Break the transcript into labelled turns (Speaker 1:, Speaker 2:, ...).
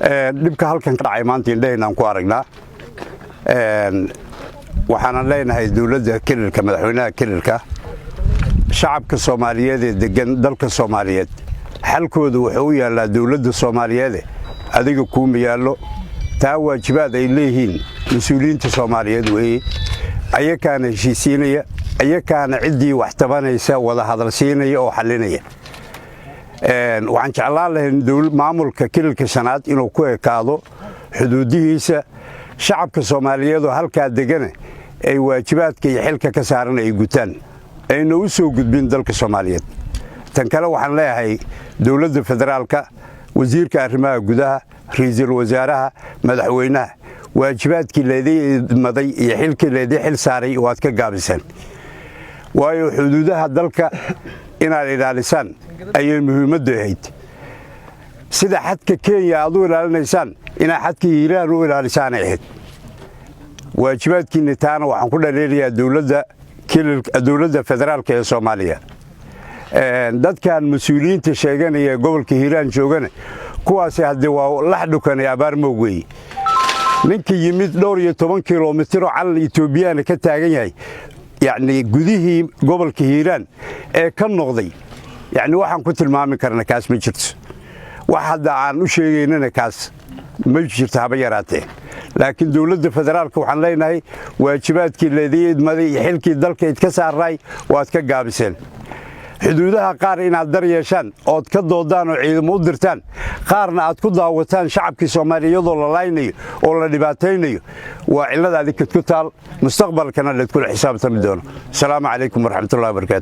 Speaker 1: dhibka halkan ka dhacay maanta indhaheennaan ku aragnaa waxaan leenahay dawladda kililka madaxweynaha kililka shacabka Soomaaliyeed ee degan dalka Soomaaliyeed xalkooda wuxuu u yaalaa dawladda Soomaaliyeed adiga kuma yaalo taa waajibaad ay leeyihiin mas'uuliyiinta Soomaaliyeed weey ayakaana heshiisiinaya ayakaana cidii wax tabanaysa wada hadal siinaya oo xalinaya waxaan jeclaan lahayn maamulka kililka shanaad inuu ku ekaado xuduudihiisa shacabka Soomaaliyeed oo halka degan ay waajibaadka iyo xilka ka saaran ay gutaan ayna u soo gudbin dalka Soomaaliyeed tan kale waxaan leeyahay dawladda federaalka wasiirka arrimaha gudaha ra'iisul wasaaraha madaxweynaha waajibaadkii leedahay maday iyo xilkii leedahay xil saaray waad ka gaabisaan waayo xuduudaha dalka inaad ilaalisaan ayay muhiimaddu ahayd sida xadka Kenya aad u ilaalinaysaan ina xadka Hiiraan u ilaalisaan ahayd waajibaadkiina taana waxaan ku dhaleelayaa dawladda federaalka ee Soomaaliya dadkan mas'uuliyiinta sheeganaya gobolka Hiiraan joogana kuwaas hadii waa lax dhukanay abaar moogay ninka yimid dhowr iyo 10 kiiloomitir oo calan Itoobiyaana ka taagan yahay يعني جوديه قبل كهيران كان نقضي يعني واحد كنت المعامل كرنا كاس مجرت واحد عن وشيء إننا كاس مجرت هبيراته لكن دولة الفدرال كوحن لنا هي واجبات كل ذي مذي حلك الدلك يتكسر الرأي واتكجابسين حدودها قارئين على الدريشان أو تكذب دانو عيد مودرتان قارنا أتكذب وتان شعب كسومالي يضل لايني ولا دباتيني وعلى ذلك كتال مستقبل كان اللي تكون حساب تمدون السلام عليكم ورحمة الله وبركاته